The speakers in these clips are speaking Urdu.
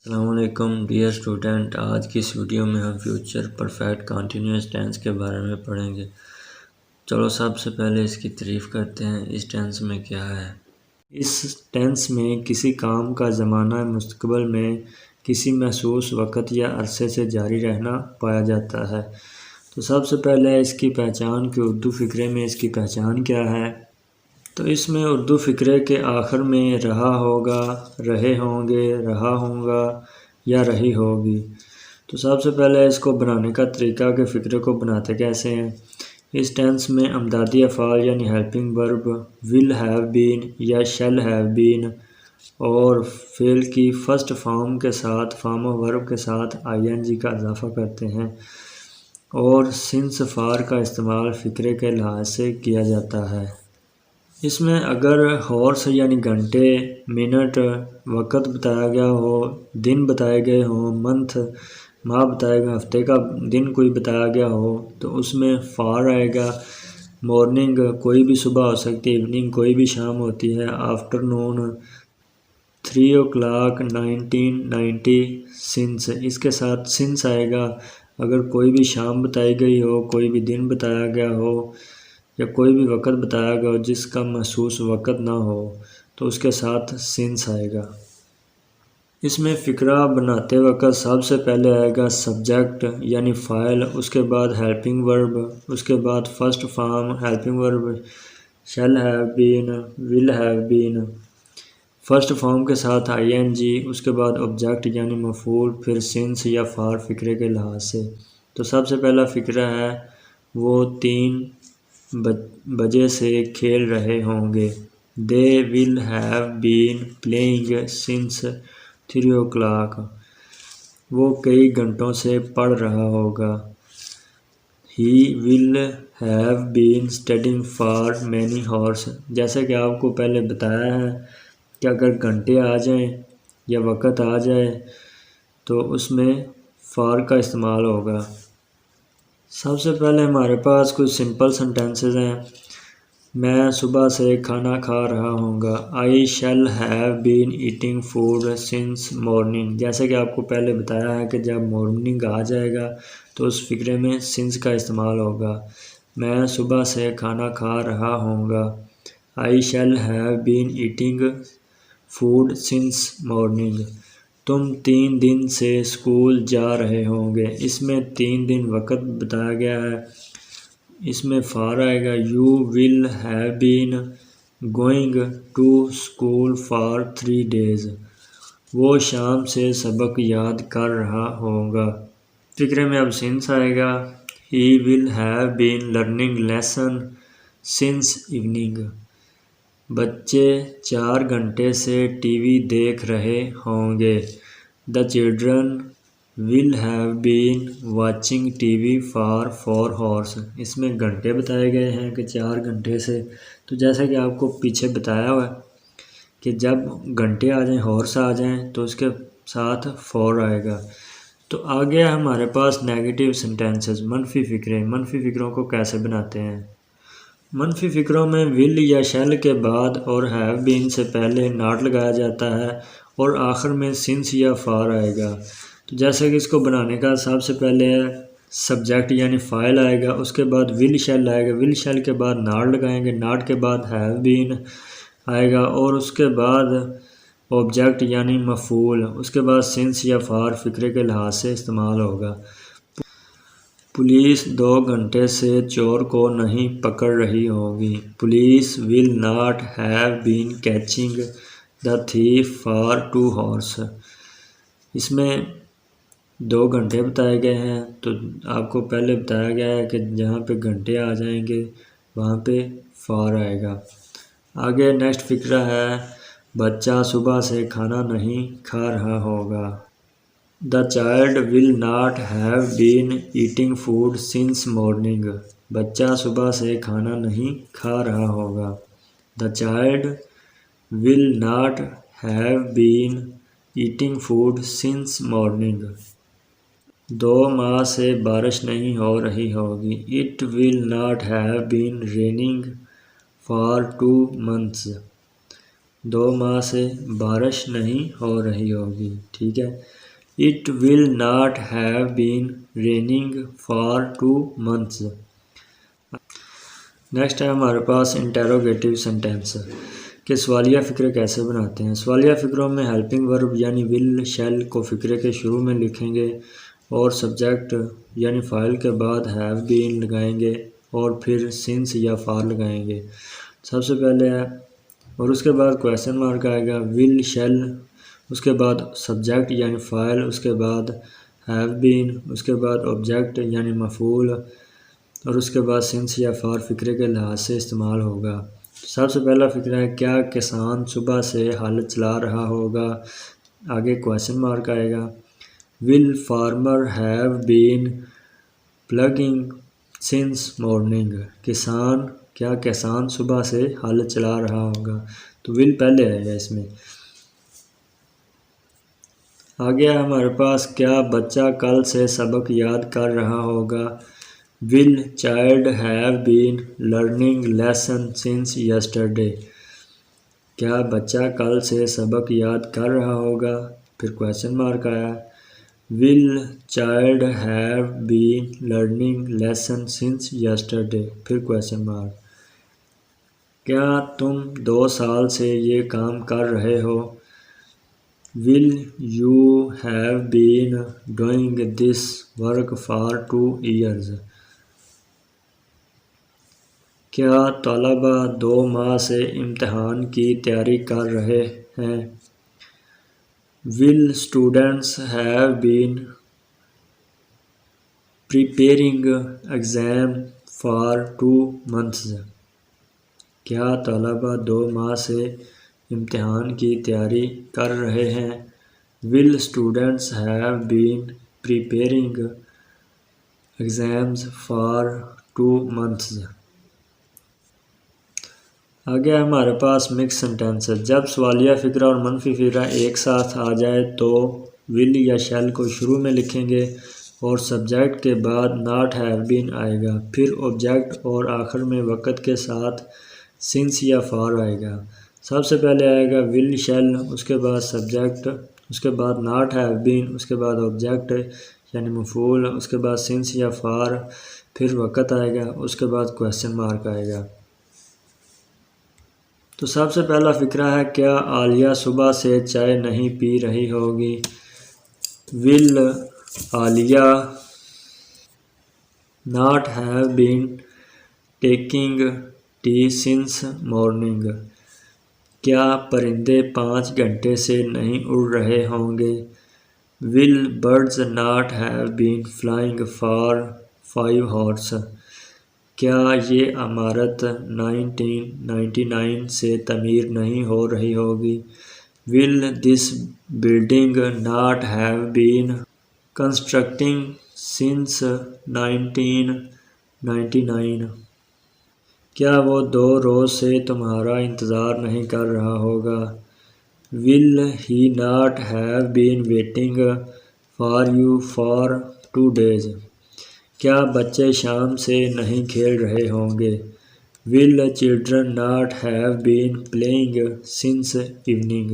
السلام علیکم ڈیئر اسٹوڈنٹ، آج کی اس ویڈیو میں ہم فیوچر پرفیکٹ کنٹینیوس ٹینس کے بارے میں پڑھیں گے۔ چلو سب سے پہلے اس کی تعریف کرتے ہیں۔ اس ٹینس میں کیا ہے؟ اس ٹینس میں کسی کام کا زمانہ مستقبل میں کسی محسوس وقت یا عرصے سے جاری رہنا پایا جاتا ہے۔ تو سب سے پہلے اس کی پہچان کہ اردو فقرے میں اس کی پہچان کیا ہے۔ تو اس میں اردو فقرے کے آخر میں رہا ہوگا، رہے ہوں گے، رہا ہوں گا یا رہی ہوگی۔ تو سب سے پہلے اس کو بنانے کا طریقہ کہ فقرے کو بناتے کیسے ہیں۔ اس ٹینس میں امدادی افعال یعنی ہیلپنگ ورب ول ہیو بین یا شیل ہیو بین اور فعل کی فرسٹ فارم کے ساتھ فارم آف ورب کے ساتھ ING کا اضافہ کرتے ہیں، اور سنس فار کا استعمال فقرے کے لحاظ سے کیا جاتا ہے۔ اس میں اگر ہارس یعنی گھنٹے، منٹ، وقت بتایا گیا ہو، دن بتائے گئے ہوں، منتھ ماہ بتائے گئے، ہفتے کا دن کوئی بتایا گیا ہو تو اس میں فار آئے گا۔ مارننگ کوئی بھی صبح ہو سکتی ہے، ایوننگ کوئی بھی شام ہوتی ہے، آفٹرنون 3 o'clock 1990 سنس، اس کے ساتھ سنس آئے گا۔ اگر کوئی بھی شام بتائی گئی ہو، کوئی بھی دن بتایا گیا ہو یا کوئی بھی وقت بتایا گیا ہو جس کا محسوس وقت نہ ہو تو اس کے ساتھ سنس آئے گا۔ اس میں فقرہ بناتے وقت سب سے پہلے آئے گا سبجیکٹ یعنی فاعل، اس کے بعد ہیلپنگ ورب، اس کے بعد فرسٹ فارم ہیلپنگ ورب shall have been, will have been, first form کے ساتھ ING، اس کے بعد آبجیکٹ یعنی مفعول، پھر سنس یا فار فقرے کے لحاظ سے۔ تو سب سے پہلا فقرہ ہے وہ 3 بجے سے کھیل رہے ہوں گے۔ They will have been playing since 3 o'clock۔ وہ کئی گھنٹوں سے پڑھ رہا ہوگا۔ He will have been studying for many hours۔ جیسا کہ آپ کو پہلے بتایا ہے کہ اگر گھنٹے آ جائیں یا وقت آ جائے تو اس میں فار کا استعمال ہوگا۔ سب سے پہلے ہمارے پاس کچھ سمپل سنٹینسز ہیں۔ میں صبح سے کھانا کھا رہا ہوں گا۔ I shall have been eating food since morning۔ جیسا کہ آپ کو پہلے بتایا ہے کہ جب مارننگ آ جائے گا تو اس فقرے میں since کا استعمال ہوگا۔ میں صبح سے کھانا کھا رہا ہوں گا۔ I shall have been eating food since morning۔ تم 3 دن سے اسکول جا رہے ہوں گے۔ اس میں 3 دن وقت بتایا گیا ہے، اس میں فار آئے گا۔ You will have been going to school for 3 days۔ وہ شام سے سبق یاد کر رہا ہوگا۔ فقرے میں اب سنس آئے گا۔ He will have been learning lesson since evening۔ بچے 4 گھنٹے سے ٹی وی دیکھ رہے ہوں گے۔ The children will have been watching TV for 4 hours۔ اس میں گھنٹے بتائے گئے ہیں کہ 4 گھنٹے سے، تو جیسا کہ آپ کو پیچھے بتایا ہوا ہے کہ جب گھنٹے آ جائیں، ہارس آ جائیں تو اس کے ساتھ فور آئے گا۔ تو آگے ہمارے پاس نیگیٹو سنٹینسز، منفی فقرے۔ منفی فقروں کو کیسے بناتے ہیں؟ منفی فقروں میں ول یا شیل کے بعد اور ہیو بین سے پہلے ناٹ لگایا جاتا ہے اور آخر میں سنس یا فار آئے گا۔ تو جیسے کہ اس کو بنانے کا سب سے پہلے سبجیکٹ یعنی فاعل آئے گا، اس کے بعد ول شیل آئے گا، ول شیل کے بعد ناٹ لگائیں گے، ناٹ کے بعد ہیو بین آئے گا اور اس کے بعد آبجیکٹ یعنی مفعول، اس کے بعد سنس یا فار فقرے کے لحاظ سے استعمال ہوگا۔ پولیس 2 گھنٹے سے چور کو نہیں پکڑ رہی ہوگی۔ Police will not have been catching the تھیف for 2 hours۔ اس میں 2 گھنٹے بتائے گئے ہیں، تو آپ کو پہلے بتایا گیا ہے کہ جہاں پہ گھنٹے آ جائیں گے وہاں پہ فار آئے گا۔ آگے نیکسٹ فقرہ ہے بچہ صبح سے کھانا نہیں کھا رہا ہوگا۔ The child will not have been eating food since morning۔ بچہ صبح سے کھانا نہیں کھا رہا ہوگا۔ The child will not have been eating food since morning۔ 2 ماہ سے بارش نہیں ہو رہی ہوگی۔ It will not have been raining for 2 months۔ 2 ماہ سے بارش نہیں ہو رہی ہوگی، ٹھیک ہے۔ It will not have been raining for 2 months۔ Next ہے ہمارے پاس انٹیروگیٹو سینٹینس کہ سوالیہ فقرے کیسے بناتے ہیں۔ سوالیہ فقروں میں ہیلپنگ ورب یعنی ول شیل کو فقرے کے شروع میں لکھیں گے اور سبجیکٹ یعنی فاعل کے بعد ہیو بین لگائیں گے اور پھر سنس یا فار لگائیں گے۔ سب سے پہلے ہے اور اس کے بعد کویسچن مارک آئے گا، ول شیل، اس کے بعد سبجیکٹ یعنی فاعل، اس کے بعد ہیو بین، اس کے بعد آبجیکٹ یعنی مفعول اور اس کے بعد سنس یا فار فقرے کے لحاظ سے استعمال ہوگا۔ سب سے پہلا فقرہ ہے، کیا کسان صبح سے ہل چلا رہا ہوگا؟ آگے کویسچن مارک آئے گا، will farmer have been ploughing since morning? کیا کسان صبح سے ہل چلا رہا ہوگا؟ تو ول پہلے آئے گا اس میں۔ آگے ہمارے پاس، کیا بچہ کل سے سبق یاد کر رہا ہوگا؟ Will child have been learning lesson since yesterday? کیا بچہ کل سے سبق یاد کر رہا ہوگا؟ پھر کویسچن مارک آیا، will child have been learning lesson since yesterday? پھر کویسچن مارک۔ کیا تم 2 سال سے یہ کام کر رہے ہو؟ Will you have been doing this work for 2 years؟ کیا طلبہ 2 ماہ سے امتحان کی تیاری کر رہے ہیں؟ Will students have been preparing exam for 2 months؟ کیا طلبہ 2 ماہ سے امتحان کی تیاری کر رہے ہیں؟ Will students have been preparing exams for 2 months؟ آگے ہمارے پاس مکس سینٹینس ہے، جب سوالیہ فقرہ اور منفی فقرہ ایک ساتھ آ جائے تو ول یا شیل کو شروع میں لکھیں گے اور سبجیکٹ کے بعد ناٹ ہیو بین آئے گا، پھر آبجیکٹ اور آخر میں وقت کے ساتھ سنس یا فار آئے گا۔ سب سے پہلے آئے گا ول شیل، اس کے بعد سبجیکٹ، اس کے بعد ناٹ ہیو بین، اس کے بعد آبجیکٹ یعنی مفعول، اس کے بعد سنس یا فار، پھر وقت آئے گا، اس کے بعد کویسچن مارک آئے گا۔ تو سب سے پہلا فقرہ ہے، کیا عالیہ صبح سے چائے نہیں پی رہی ہوگی؟ Will Alia not have been taking tea since morning? کیا پرندے 5 گھنٹے سے نہیں اڑ رہے ہوں گے؟ Will birds not have been flying for 5 hours؟ کیا یہ عمارت 1999 سے تعمیر نہیں ہو رہی ہوگی؟ Will this building not have been constructing since 1999؟ کیا وہ 2 روز سے تمہارا انتظار نہیں کر رہا ہوگا؟ Will he not have been waiting for you for 2 days؟ کیا بچے شام سے نہیں کھیل رہے ہوں گے؟ Will children not have been playing since evening?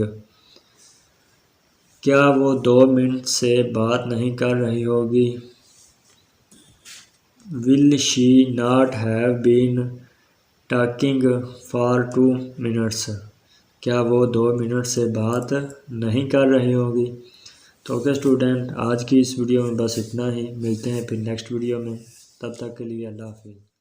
کیا وہ 2 منٹ سے بات نہیں کر رہی ہوگی؟ Will she not have been talking for 2 minutes؟ کیا وہ 2 منٹ سے بات نہیں کر رہی ہوگی؟ تو اوکے اسٹوڈنٹ، آج کی اس ویڈیو میں بس اتنا ہی، ملتے ہیں پھر نیکسٹ ویڈیو میں، تب تک کے لیے اللہ حافظ۔